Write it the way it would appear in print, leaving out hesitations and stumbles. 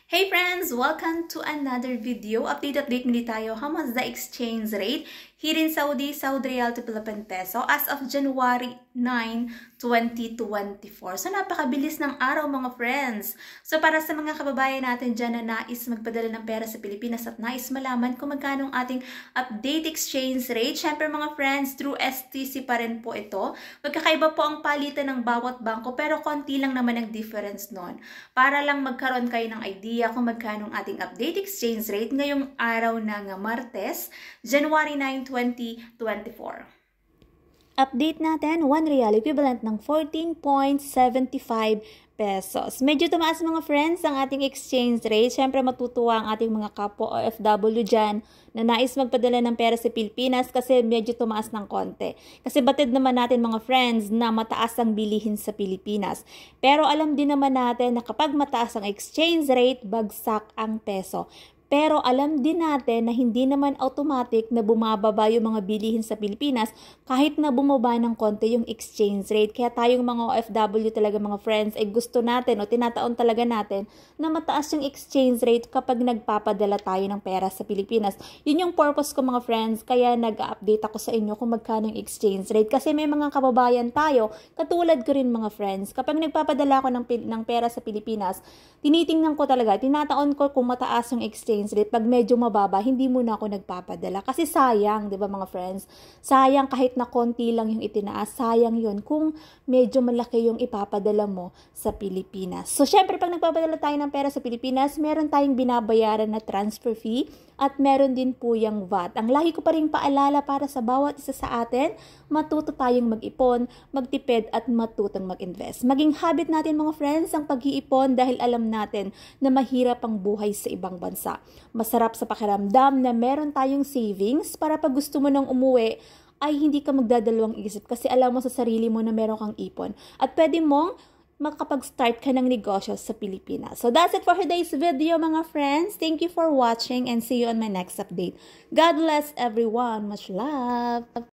Hey friends! Welcome to another video. Update muli tayo. How much the exchange rate here in Saudi Riyal to Philippine Peso as of January 9, 2024. So napakabilis ng araw mga friends. So para sa mga kababayan natin dyan na nais magpadala ng pera sa Pilipinas at nais malaman kung magkano ang ating update exchange rate, syempre mga friends, through STC pa rin po ito. Magkakaiba po ang palitan ng bawat bangko pero konti lang naman ang difference nun. Para lang magkaroon kayo ng idea kung magkano ang ating update exchange rate ngayong araw ng Martes, January 9, 2024. Update natin, 1 real equivalent ng 14.75 pesos. Medyo tumaas mga friends ang ating exchange rate. Siyempre matutuwa ang ating mga kapwa OFW dyan na nais magpadala ng pera sa Pilipinas kasi medyo tumaas ng konti. Kasi batid naman natin mga friends na mataas ang bilihin sa Pilipinas. Pero alam din naman natin na kapag mataas ang exchange rate, bagsak ang peso. Pero alam din natin na hindi naman automatic na bumababa yung mga bilihin sa Pilipinas kahit na bumaba ng konti yung exchange rate. Kaya tayong mga OFW talaga mga friends ay gusto natin o tinataon talaga natin na mataas yung exchange rate kapag nagpapadala tayo ng pera sa Pilipinas. Yun yung purpose ko mga friends, kaya nag-update ako sa inyo kung magkano yung exchange rate. Kasi may mga kababayan tayo, katulad ko rin mga friends, kapag nagpapadala ako ng pera sa Pilipinas, tinitingnan ko talaga, tinataon ko kung mataas yung exchange rate. Pag medyo mababa, hindi muna ako nagpapadala. Kasi sayang, di ba mga friends? Sayang kahit na konti lang yung itinaas, sayang yun kung medyo malaki yung ipapadala mo sa Pilipinas. So, syempre, pag nagpapadala tayo ng pera sa Pilipinas, meron tayong binabayaran na transfer fee at meron din po yung VAT. Ang lagi ko pa rin paalala para sa bawat isa sa atin, matuto tayong mag-ipon, magtipid at matutong mag-invest. Maging habit natin mga friends ang pag-iipon dahil alam natin na mahirap ang buhay sa ibang bansa. Masarap sa pakiramdam na meron tayong savings para pag gusto mo nang umuwi ay hindi ka magdadalawang isip kasi alam mo sa sarili mo na meron kang ipon. At pwede mong makapag-start ka ng negosyo sa Pilipinas. So that's it for today's video mga friends. Thank you for watching and see you on my next update. God bless everyone. Much love!